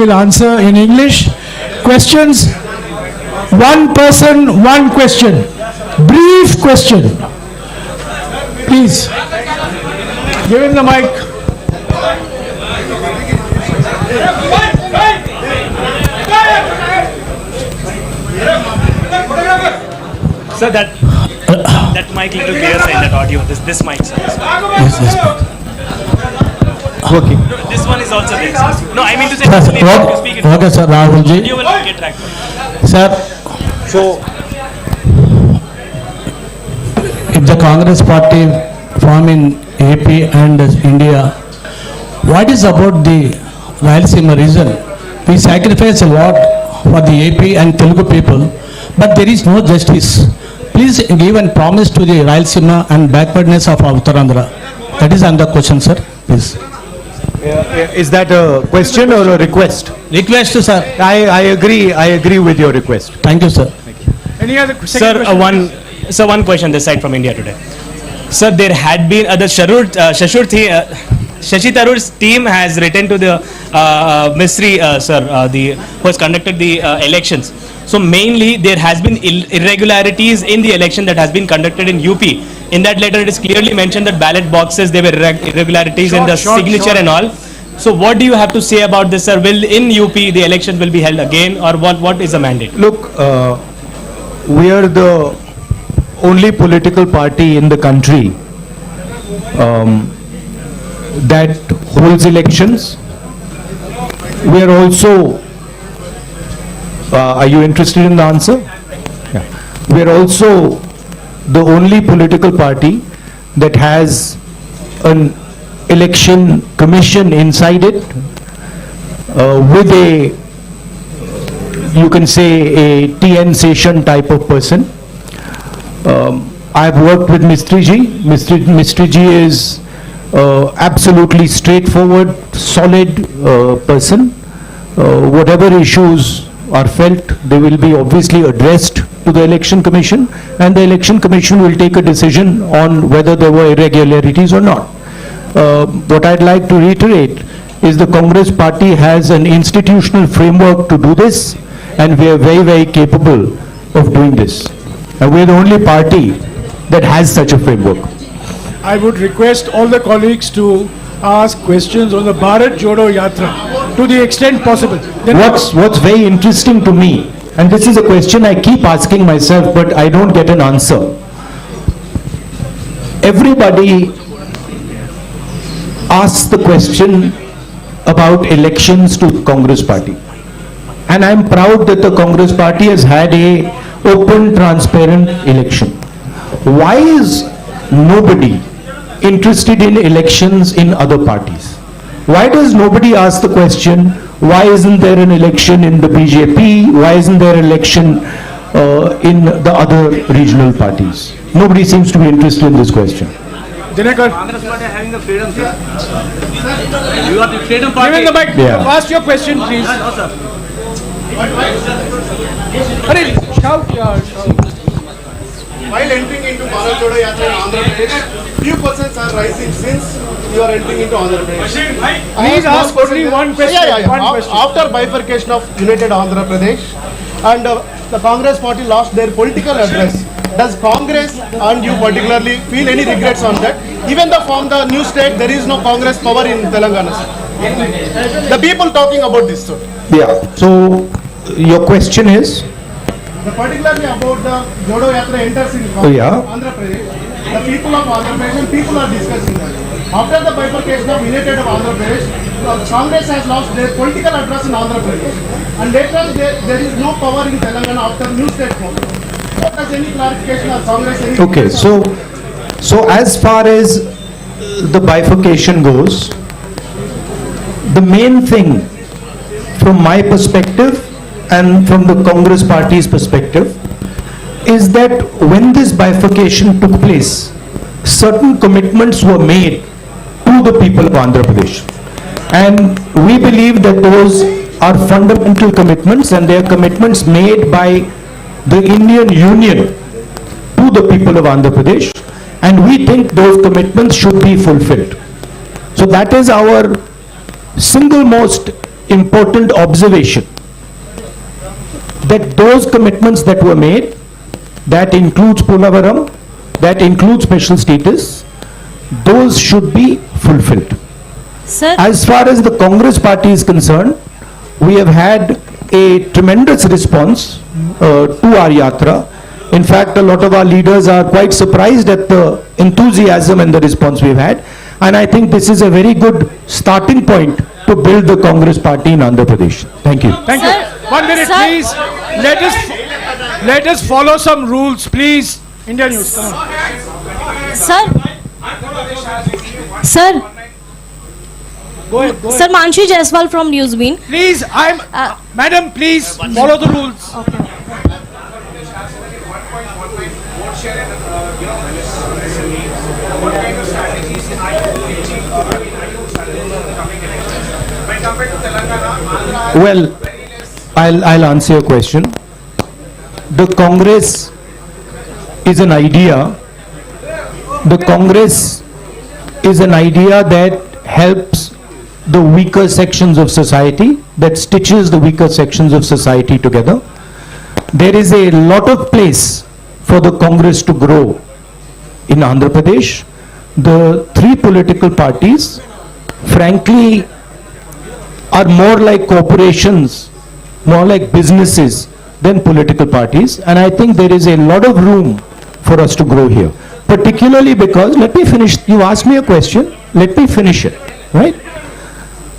will answer in English. Questions? One person, one question. Brief question. Please. Give him the mic. Sir, that mic little clear side, that audio. This mic, sir. Yes. Okay. This one is also there, sir. No, I mean to say, this need to speak it. Okay, sir. Rahul ji. You will get tracked. Sir, So, if the Congress party form in AP and India, what is about the Rayalaseema region? We sacrifice a lot for the AP and Telugu people, but there is no justice. Please give a promise to the Rayalaseema and backwardness of Uttarandhra. That is another question, sir. Please. is that a question or a request? Request, sir. I agree with your request. Thank you, sir. Any other Sir, one question this side from India today. Sir, there had been the Shashi Tharoor's team has written to the Ministry, sir, who has conducted the elections. So mainly there has been irregularities in the election that has been conducted in UP. In that letter, it is clearly mentioned that ballot boxes, there were irregularities in the signature and all. So what do you have to say about this, sir? Will in UP the elections will be held again, or what is the mandate? Look, we are the only political party in the country that holds elections. We are also, are you interested in the answer? Yeah. We are also the only political party that has an election commission inside it with a, you can say, a TN session type of person. I've worked with Mistry ji. Mistry ji is absolutely straightforward, solid person. Whatever issues are felt, they will be obviously addressed to the Election Commission, and the Election Commission will take a decision on whether there were irregularities or not. What I'd like to reiterate is the Congress party has an institutional framework to do this, and we are very, very capable of doing this. And we are the only party that has such a framework. I would request all the colleagues to ask questions on the Bharat Jodo Yatra to the extent possible. What's very interesting to me, and this is a question I keep asking myself, but I don't get an answer. Everybody asks the question about elections to Congress party. And I'm proud that the Congress party has had a open, transparent election. Why is nobody interested in elections in other parties? Why does nobody ask the question, why isn't there an election in the BJP? Why isn't there an election in the other regional parties? Nobody seems to be interested in this question. Dinakar. Congress party having the freedom, sir. You are the freedom party. Give him the mic. Yeah. Ask your question, please. No, sir. Hurry, shout. While entering into Bharat Jodo Yatra in Andhra Pradesh, few questions are rising since you are entering into Andhra Pradesh. Please ask only one question. One question. After bifurcation of United Andhra Pradesh and the Congress party lost their political address, does Congress and you particularly feel any regrets on that? Even though from the new state there is no Congress power in Telangana. The people talking about this, sir. Yeah. So your question is? Particularly about the Jodo Yatra enters in Andhra Pradesh. The people of Andhra Pradesh and people are discussing that. After the bifurcation of United of Andhra Pradesh, Congress has lost their political address in Andhra Pradesh. And later there is no power in Telangana after new state form. What does any clarification of Congress? Okay, so as far as the bifurcation goes, the main thing from my perspective and from the Congress party's perspective is that when this bifurcation took place, certain commitments were made to the people of Andhra Pradesh. And we believe that those are fundamental commitments, and they are commitments made by the Indian Union to the people of Andhra Pradesh, and we think those commitments should be fulfilled. So that is our single most important observation that those commitments that were made, that includes Polavaram, that includes special status, those should be fulfilled. Sir, As far as the Congress party is concerned, we have had a tremendous response to our Yatra. In fact, a lot of our leaders are quite surprised at the enthusiasm and the response we've had. And I think this is a very good starting point to build the Congress party in Andhra Pradesh. Thank you. Thank Sir, you. 1 minute, sir. please. Let us follow some rules, please. India News, come on. sir, sir, Go ahead, go ahead. sir, Manshi Jaiswal from Newsbeat. Please, Madam, please follow the rules. Well, I'll answer your question. The Congress is an idea. The Congress is an idea that helps the weaker sections of society, that stitches the weaker sections of society together. There is a lot of place for the Congress to grow in Andhra Pradesh. The three political parties, frankly, are more like corporations, more like businesses than political parties. And I think there is a lot of room for us to grow here. Particularly because, let me finish, you asked me a question, let me finish it, right?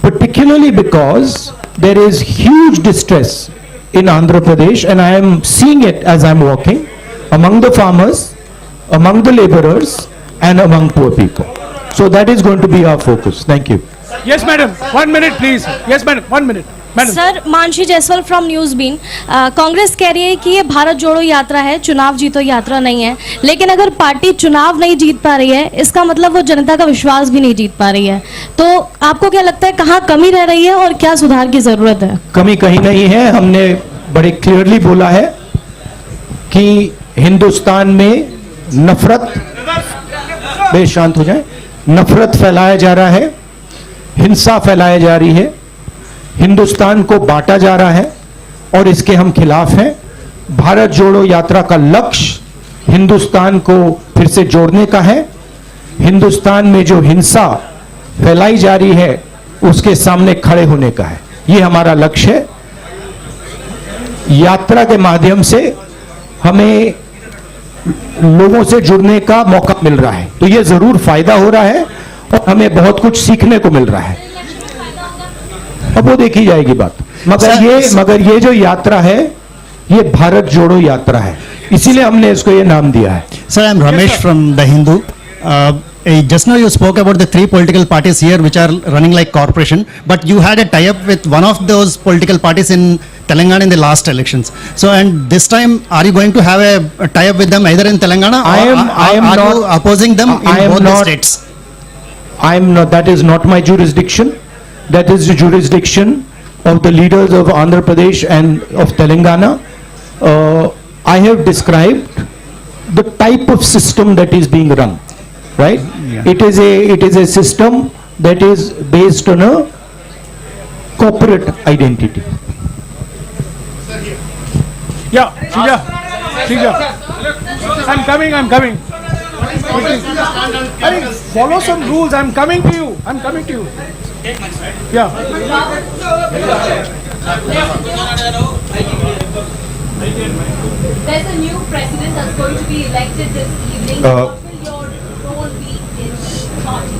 Particularly because there is huge distress in Andhra Pradesh, and I am seeing it as I'm walking, among the farmers, among the laborers, and among poor people. So that is going to be our focus. Thank you. Yes, madam. 1 minute, please. Yes, madam. 1 minute. Madam. Sir, Mansi Jaiswal from Newsbeen. Congress कह रही है कि ये भारत जोड़ो यात्रा है, चुनाव जीतो यात्रा नहीं है। लेकिन अगर पार्टी चुनाव नहीं जीत पा रही है, इसका मतलब वो जनता का विश्वास भी नहीं जीत पा रही है। तो आपको क्या लगता है, कहाँ कमी रह रही है और क्या सुधार की जरूरत है? कमी कहीं नहीं है। हमने बड़े क्लियरली बोला है कि हिंदुस्तान में नफरत, बेशांत हो जाए, नफरत फैलाया जा रहा है, हिंसा फैलाई जा रही है, हिंदुस्तान को बांटा जा रहा है और इसके हम खिलाफ हैं। भारत जोड़ो यात्रा का लक्ष्य हिंदुस्तान को फिर से जोड़ने का है। हिंदुस्तान में जो हिंसा फैलाई जा रही है उसके सामने खड़े होने का है। ये हमारा लक्ष्य है। यात्रा के माध्यम से हमें लोगों से जुड़ने का मौका मिल रहा है, तो ये जरूर फायदा हो रहा है और हमें बहुत कुछ सीखने को मिल रहा है। अब वो देखी जाएगी बात। मगर ये जो यात्रा है, ये भारत जोड़ो यात्रा है, इसीलिए हमने इसको ये नाम दिया है। Sir, I am Ramesh from The Hindu. Just now you spoke about the three political parties here which are running like corporation, but you had a tie-up with one of those political parties in Telangana in the last elections. So, and this time, are you going to have a tie-up with them either in Telangana I am are not you opposing them in both the states? I am not. That is not my jurisdiction. That is the jurisdiction of the leaders of Andhra Pradesh and of Telangana. I have described the type of system that is being run, right? Yeah. It is a system that is based on a corporate identity. Yeah, Shija. I'm coming. I mean, follow some rules. I'm coming to you. Yeah. There's a new president that's going to be elected this evening. What will your role be in the party?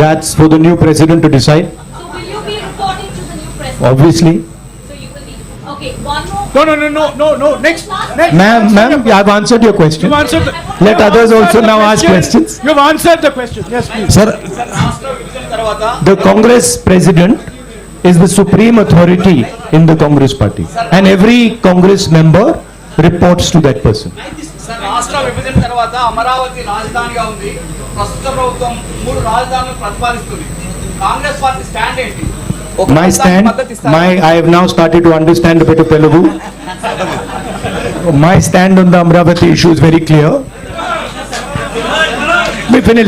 That's for the new president to decide, So will you be reporting to the new president? obviously. So you will be. Okay, one more. No. Next. Ma'am, I've answered your question. You've answered the, Let others also now ask questions. You've answered the question. Yes, please. Sir, the Congress president is the supreme authority in the Congress party, and every Congress member reports to that person. Sir రాష్ట్ర విభజన తర్వాత అమరావతి రాజధానిగా ఉంది. ప్రస్తుత ప్రభుత్వం 3 రాజధానులను ప్రతిపాదిస్తుంది. Congress party stand ఏంటి? I have now started to understand a bit of Telugu. My stand on the Amravati issue is very clear.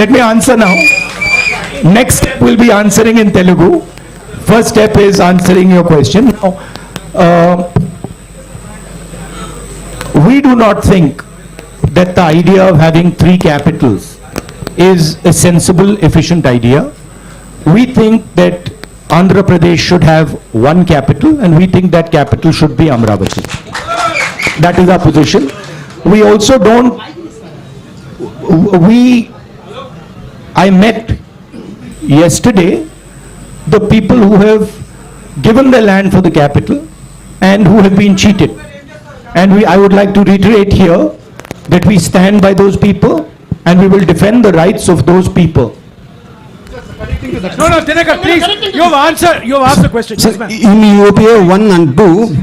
Let me answer now. Next we'll be answering in Telugu. first step is answering your question. Now, we do not think that the idea of having three capitals is a sensible, efficient idea. We think that Andhra Pradesh should have one capital, and we think that capital should be Amravati. That is our position. We also don't, I met yesterday the people who have given the land for the capital and who have been cheated. And I would like to reiterate here that we stand by those people and we will defend the rights of those people. No, Dinakar, please. You have answered the question. Yes, ma'am. In UPA 1 and 2,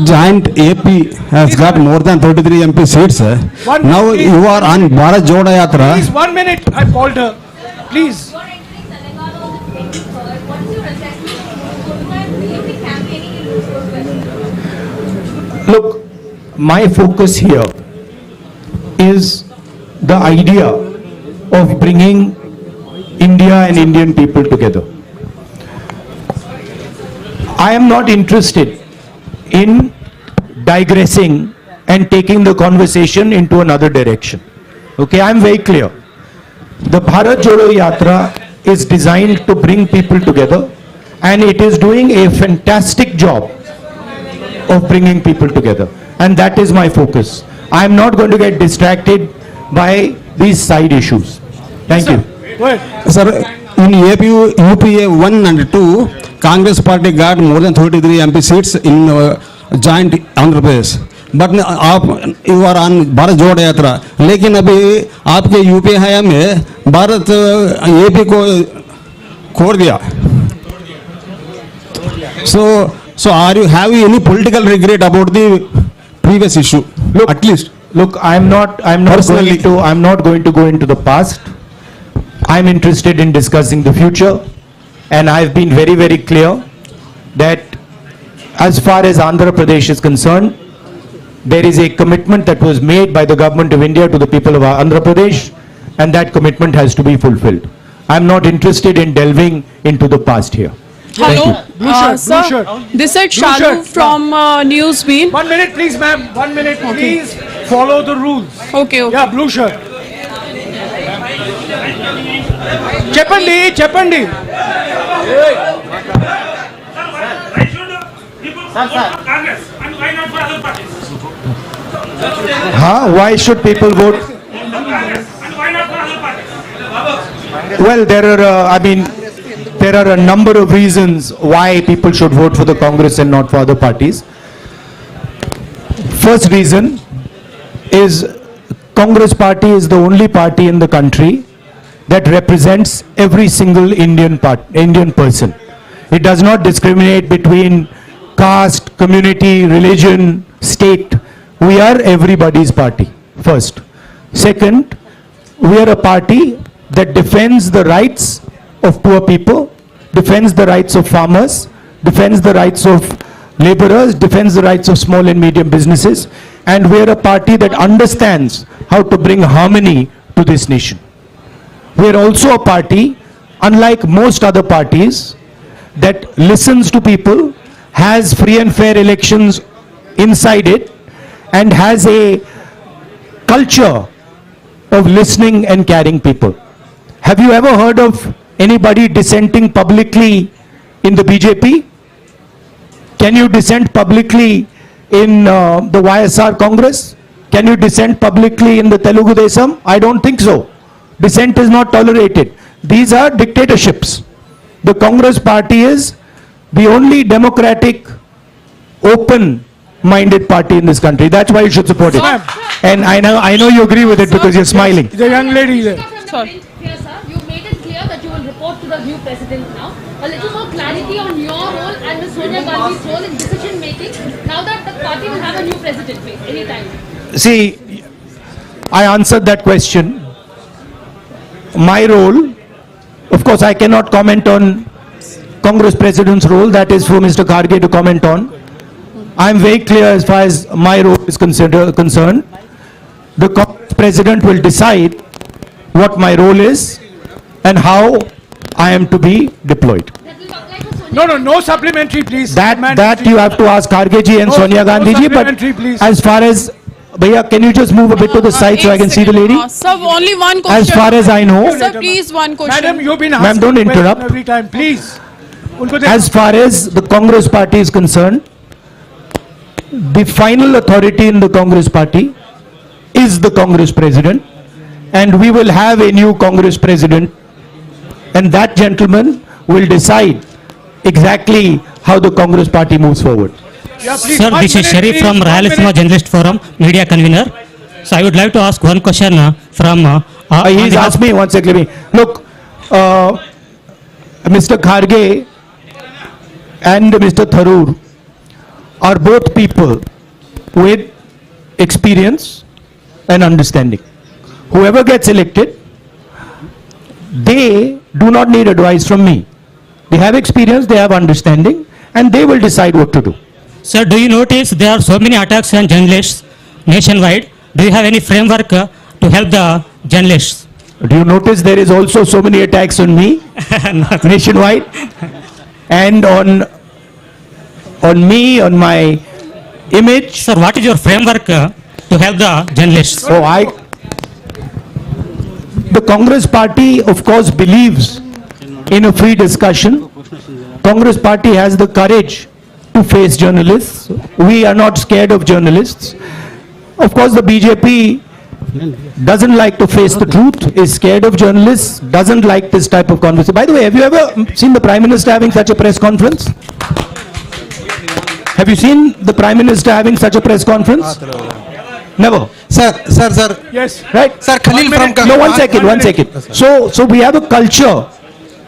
joint AP has got more than 33 MP seats. One Now minute, you are on Bharat Jodo Yatra. Please, 1 minute. I called her. Please. You're entering Telangana on the 23rd. What is your assessment of Jodo and BJP campaigning in this Look, my focus here is the idea of bringing India and Indian people together. I am not interested in digressing and taking the conversation into another direction. Okay, I am very clear. The Bharat Jodo Yatra is designed to bring people together, and it is doing a fantastic job of bringing people together, and that is my focus. I am not going to get distracted by these side issues. Thank you. Go ahead. Sir, in UPA 1 and 2, Congress party got more than 33 MP seats in joint Andhra Pradesh. But you are on Bharat Jodo Yatra. लेकिन अभी आपके UP हया में Bharat AP को खोड़ दिया. So are you having any political regret about the previous issue? Look, at least. Look, I'm not Personally. going to go into the past. I'm interested in discussing the future, and I've been very, very clear that as far as Andhra Pradesh is concerned, there is a commitment that was made by the government of India to the people of Andhra Pradesh, and that commitment has to be fulfilled. I'm not interested in delving into the past here. Hello, Blue shirt, sir. blue shirt. This is Blue Shalu shirt. from Newsbeat. 1 minute, please, ma'am. 1 minute, please. Follow the rules. Okay. Yeah, blue shirt. Cheppandi. Why should people vote? Well, there are a number of reasons why people should vote for the Congress and not for other parties. First reason is Congress party is the only party in the country that represents every single Indian person. It does not discriminate between caste, community, religion, state. We are everybody's party, first. Second, we are a party that defends the rights of poor people, defends the rights of farmers, defends the rights of laborers, defends the rights of small and medium businesses, and we are a party that understands how to bring harmony to this nation. We are also a party, unlike most other parties, that listens to people, has free and fair elections inside it, and has a culture of listening and caring people. Have you ever heard of anybody dissenting publicly in the BJP? Can you dissent publicly in the YSR Congress? Can you dissent publicly in the Telugu Desam? I don't think so. Dissent is not tolerated. These are dictatorships. The Congress party is the only democratic, open-minded party in this country. That's why you should support it. And I know you agree with it because you're smiling. The young lady there. Sorry. Here, sir, you made it clear that you will report to the new president now. A little more clarity on your role and Ms. Sonia Gandhi's role in decision making now that the party will have a new president anytime. See, I answered that question. My role, of course, I cannot comment on Congress President's role. That is for Mr. Kharge to comment on. I am very clear as far as my role is concerned. The Congress President will decide what my role is and how I am to be deployed. That will apply to No supplementary, please. That you have to ask Kharge ji and No, Sonia no Gandhi ji, but supplementary, please. as far as, Bhaiya, can you just move a bit to the side so I can see the lady? Sir, only one question. As far as I know, Sir, please, one question. Madam, you've been Ma'am, asking don't question interrupt. every time, please. Unko de- as far as the Congress party is concerned, the final authority in the Congress party is the Congress president, and we will have a new Congress president, and that gentleman will decide exactly how the Congress party moves forward. Yeah, please, Sir, 1 this is minute, Sharif please, from 1 Rayalaseema minute. Journalist Forum, media convener. So I would like to ask one question from... He's asked me, one second, let me, look, Mr. Kharge and Mr. Tharoor are both people with experience and understanding. Whoever gets elected, they do not need advice from me. They have experience, they have understanding, and they will decide what to do. Sir, do you notice there are so many attacks on journalists nationwide? Do you have any framework to help the journalists? Do you notice there is also so many attacks on me nationwide and on me, on my image? Sir, what is your framework to help the journalists? The Congress party, of course, believes in a free discussion. Congress party has the courage to face journalists. We are not scared of journalists. Of course, the BJP doesn't like to face the truth, is scared of journalists, doesn't like this type of conversation. By the way, have you ever seen the Prime Minister having such a press conference? Have you seen the Prime Minister having such a press conference? Never. Sir. Yes. Right? Sir, Khalil from... No, one second. So we have a culture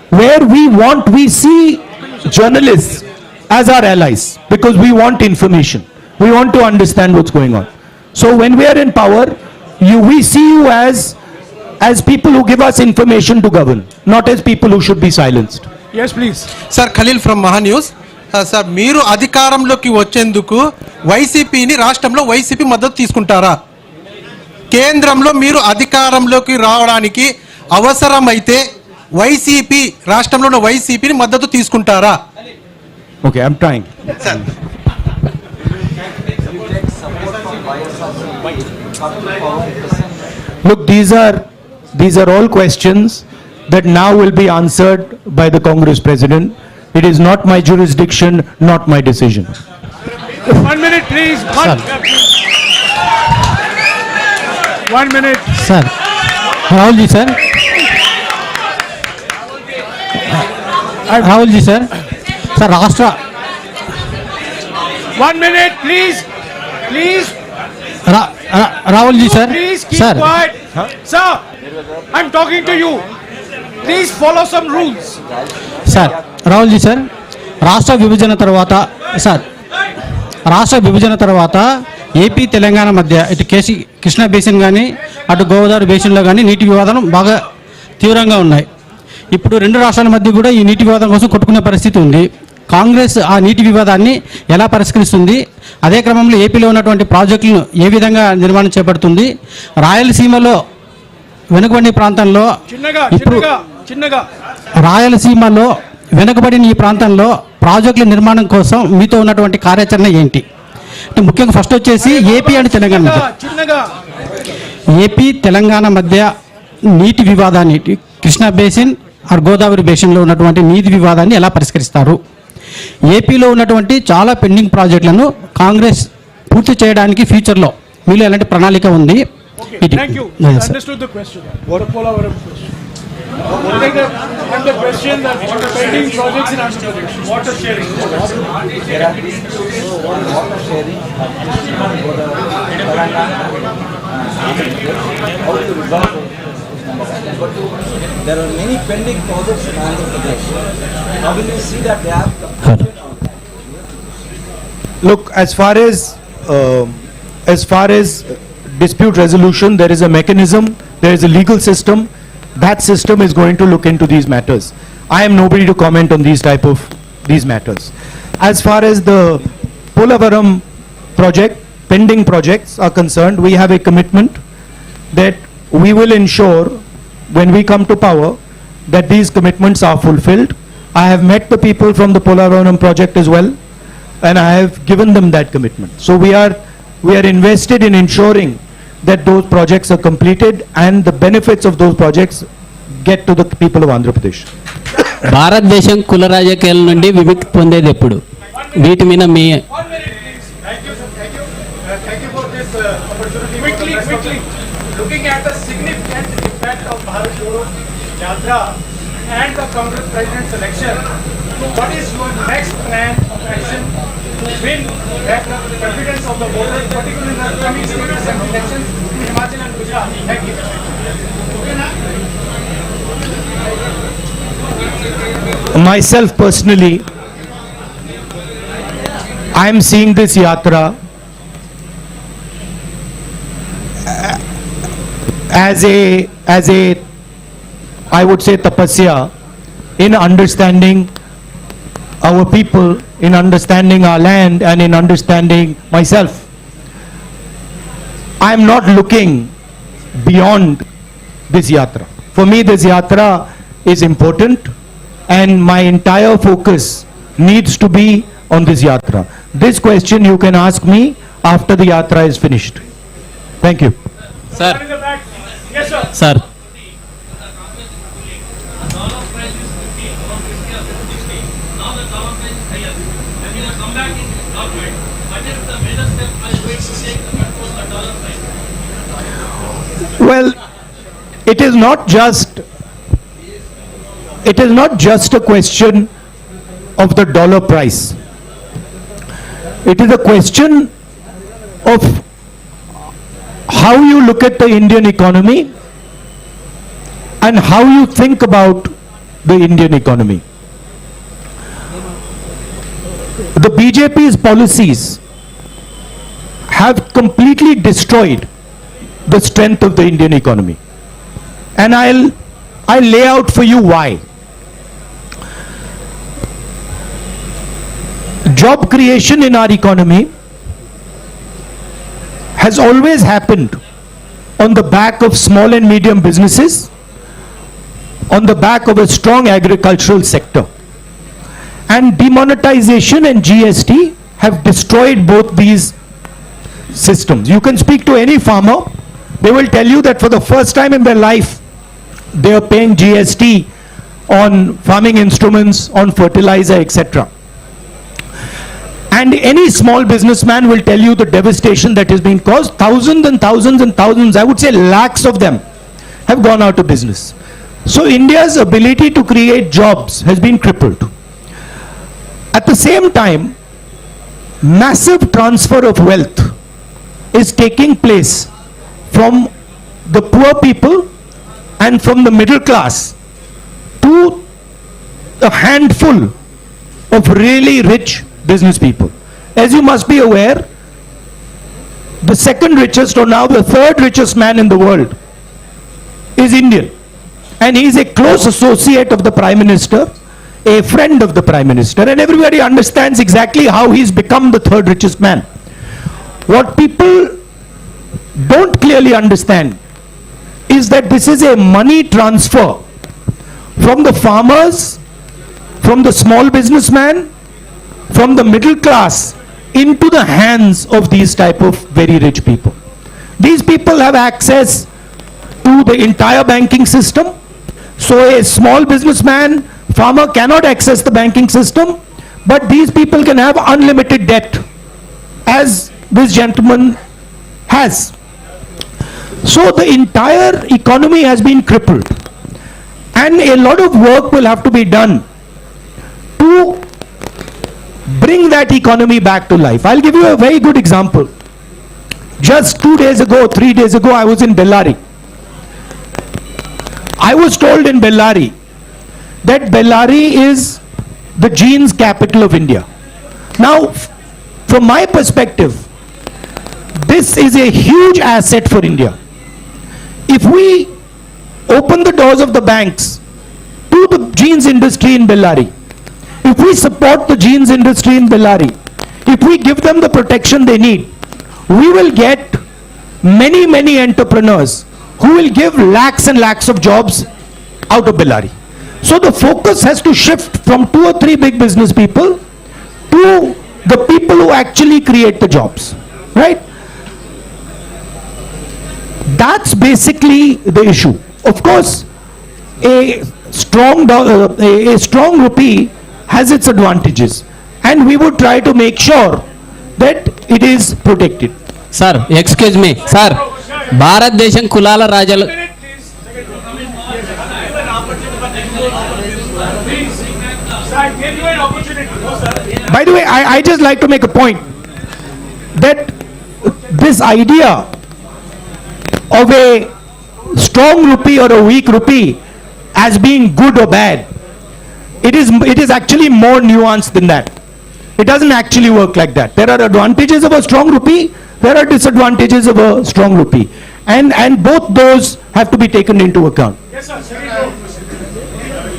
where we see journalists as our allies because we want information. We want to understand what's going on. So when we are in power, we see you as people who give us information to govern, not as people who should be silenced. Yes, please. Sir, Khalil from Mahanews. Sir, మీరు అధికారంలోకి వచ్చేందుకు వైసీపీని రాష్ట్రంలో YCP మద్దతు తీసుకుంటారా? కేంద్రంలో మీరు అధికారంలోకి రావడానికి అవసరమైతే వైసీపీ రాష్ట్రంలో ఉన్న వైసీపీని మద్దతు తీసుకుంటారా? Okay, I'm trying. Sir. Look, these are all questions that now will be answered by the Congress president. It is not my jurisdiction, not my decision. 1 minute, please. 1 minute. Sir, Rahul ji sir. Rahul ji sir. Sir, Rashtra. 1 minute, please. Rahul ji sir. Please keep Sir. quiet. Sir, I'm talking to you. Please follow some rules. Sir Rahul ji sir రాష్ట్ర విభజన తర్వాత AP Telangana మధ్య ఇటు Krishna basin కానీ అటు గోదావరి బేసిన్లో కానీ నీటి వివాదం బాగా తీవ్రంగా ఉన్నాయి. ఇప్పుడు రెండు రాష్ట్రాల మధ్య కూడా ఈ నీటి వివాదం కోసం కొట్టుకునే పరిస్థితి ఉంది. కాంగ్రెస్ ఆ నీటి వివాదాన్ని ఎలా పరిష్కరిస్తుంది? అదే క్రమంలో ఏపీలో ఉన్నటువంటి ప్రాజెక్టులను ఏ విధంగా నిర్మాణం చేపడుతుంది? రాయలసీమలో వెనుకబడిన ప్రాంతంలో ఇప్పుడు రాయలసీమలో వెనుకబడిన ఈ ప్రాంతంలో ప్రాజెక్టుల నిర్మాణం కోసం మీతో ఉన్నటువంటి కార్యాచరణ ఏంటి? అంటే ముఖ్యంగా ఫస్ట్ వచ్చేసి ఏపీ అండ్ తెలంగాణ మధ్య నీటి వివాదాన్ని కృష్ణా బేసిన్ ఆర్ గోదావరి బేసిన్లో ఉన్నటువంటి నీటి వివాదాన్ని ఎలా పరిష్కరిస్తారు? ఏపీలో ఉన్నటువంటి చాలా పెండింగ్ ప్రాజెక్టులను కాంగ్రెస్ పూర్తి చేయడానికి ఫ్యూచర్లో మీలో ఎలాంటి ప్రణాళిక ఉంది? Thank you. Understood the question. What a Polavaram question. And the question that pending projects in Andhra Pradesh. Water sharing. There are many pending projects in Andhra Pradesh. How will you see that they have? Look, as far as dispute resolution, there is a mechanism, there is a legal system. That system is going to look into these matters. I am nobody to comment on these matters. As far as the Polavaram project, pending projects are concerned, we have a commitment that we will ensure when we come to power that these commitments are fulfilled. I have met the people from the Polavaram project as well, and I have given them that commitment. So we are invested in ensuring that those projects are completed and the benefits of those projects get to the people of Andhra Pradesh. భారతదేశం కుల రాజకీయాల నుండి విముక్తి పొందేది ఎప్పుడు? వీటి మీద మీ Thank you for this opportunity. Quickly, looking at the significant impact of Bharat Jodo Yatra and the Congress President's election, what is your next plan of action to win back the confidence of the voters, particularly in the coming state assembly elections in Himachal and Gujarat? Thank you. Myself personally, I am seeing this yatra as a I would say tapasya in understanding our people, in understanding our land, and in understanding myself. I am not looking beyond this yatra. For me, this yatra is important, and my entire focus needs to be on this yatra. This question you can ask me after the yatra is finished. Thank you. Sir. Yes, sir. Sir. Well, it is not just a question of the dollar price. It is a question of how you look at the Indian economy and how you think about the Indian economy. The BJP's policies have completely destroyed the strength of the Indian economy. And I'll lay out for you why. Job creation in our economy has always happened on the back of small and medium businesses, on the back of a strong agricultural sector. And demonetization and GST have destroyed both these systems. You can speak to any farmer, they will tell you that for the first time in their life, they are paying GST on farming instruments, on fertilizer, etc. And any small businessman will tell you the devastation that has been caused. Thousands and thousands and thousands, I would say lakhs of them, have gone out of business. So India's ability to create jobs has been crippled. At the same time, massive transfer of wealth is taking place from the poor people and from the middle class to a handful of really rich business people. As you must be aware, the second richest, or now the third richest man in the world is Indian. And he is a close associate of the Prime Minister, a friend of the Prime Minister, and everybody understands exactly how he's become the third richest man. What people don't clearly understand is that this is a money transfer from the farmers, from the small businessman, from the middle class into the hands of these type of very rich people. These people have access to the entire banking system. So a small businessman, farmer cannot access the banking system, but these people can have unlimited debt, as this gentleman has. So the entire economy has been crippled, and a lot of work will have to be done to bring that economy back to life. I'll give you a very good example. Just 2 days ago, 3 days ago, I was in Bellary. I was told in Bellary that Bellary is the jeans capital of India. Now, from my perspective, this is a huge asset for India. If we open the doors of the banks to the jeans industry in Bellary, if we support the jeans industry in Bellary, if we give them the protection they need, we will get many, many entrepreneurs who will give lakhs and lakhs of jobs out of Bellary. So the focus has to shift from 2 or 3 big business people to the people who actually create the jobs, right? That's basically the issue. Of course, a strong rupee has its advantages, and we would try to make sure that it is protected. Sir excuse me sir భారతదేశం కులాల రాజాలు By the way, I just like to make a point that this idea of a strong rupee or a weak rupee as being good or bad, it is actually more nuanced than that. It doesn't actually work like that. There are advantages of a strong rupee, there are disadvantages of a strong rupee, and both those have to be taken into account. Yes, sir.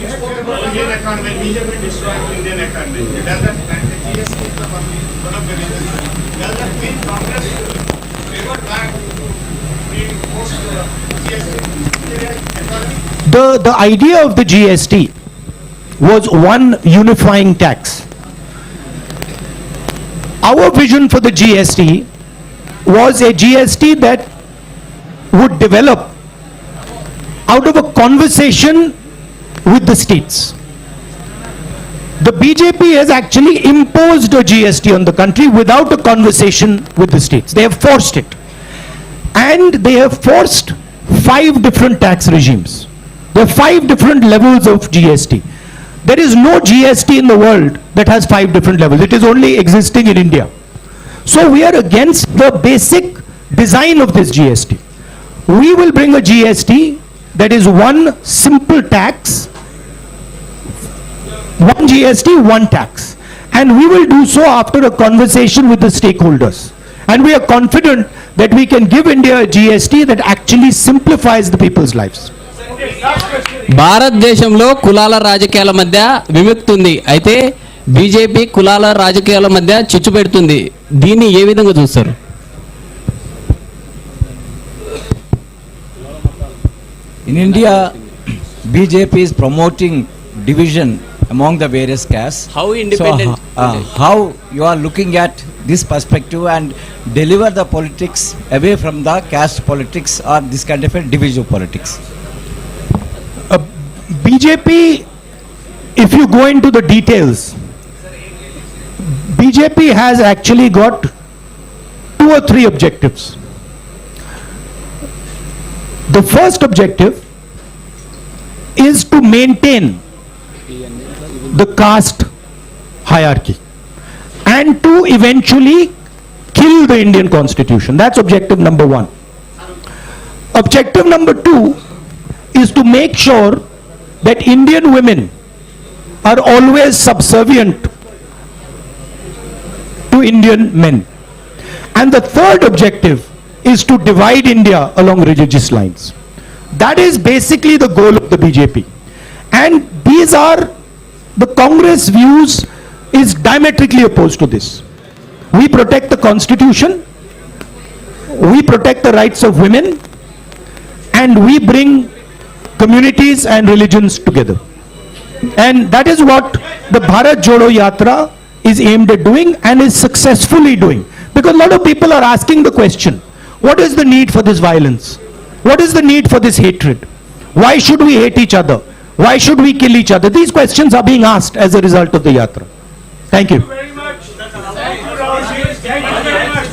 You spoke about Indian economy, BJP destroying Indian economy. Does that GST is one of the reasons? Does that mean Congress will revert back to being post GST economy? The idea of the GST was one unifying tax. Our vision for the GST was a GST that would develop out of a conversation with the states. The BJP has actually imposed a GST on the country without a conversation with the states. They have forced it. And they have forced 5 different tax regimes. There are 5 different levels of GST. There is no GST in the world that has 5 different levels. It is only existing in India. So we are against the basic design of this GST. We will bring a GST that is one simple tax, one GST, one tax. And we will do so after a conversation with the stakeholders. And we are confident that we can give India a GST that actually simplifies the people's lives. భారతదేశంలో కులాల రాజకీయాల మధ్య విముక్తి ఉంది. అయితే BJP కులాల రాజకీయాల మధ్య చిచ్చు పెడుతుంది. దీన్ని ఏ విధంగా చూస్తారు? In India, BJP is promoting division among the various castes. How independent? So, how you are looking at this perspective and deliver the politics away from the caste politics or this kind of a divisive politics? BJP, if you go into the details, BJP has actually got 2 or 3 objectives. The first objective is to maintain the caste hierarchy and to eventually kill the Indian constitution. That's objective number 1. Objective number 2 is to make sure that Indian women are always subservient to Indian men. And the third objective is to divide India along religious lines. That is basically the goal of the BJP. And these are the Congress views is diametrically opposed to this. We protect the constitution, we protect the rights of women, and we bring communities and religions together. And that is what the Bharat Jodo Yatra is aimed at doing and is successfully doing. Because a lot of people are asking the question, what is the need for this violence? What is the need for this hatred? Why should we hate each other? Why should we kill each other? These questions are being asked as a result of the Yatra. Thank you. Very much. Thank you, Rahul. Thank you very much.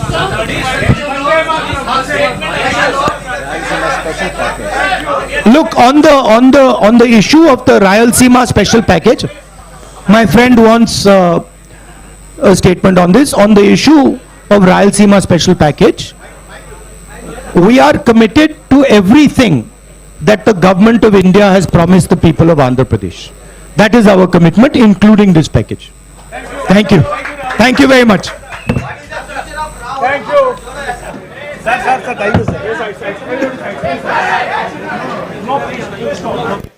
Look, on the issue of the Rayalaseema special package, my friend wants a statement on this. On the issue of Rayalaseema special package, we are committed to everything that the government of India has promised the people of Andhra Pradesh. That is our commitment, including this package. Thank you. Thank you very much. Thank you. Sir, thank you, sir. Yes, I. No, please, stop.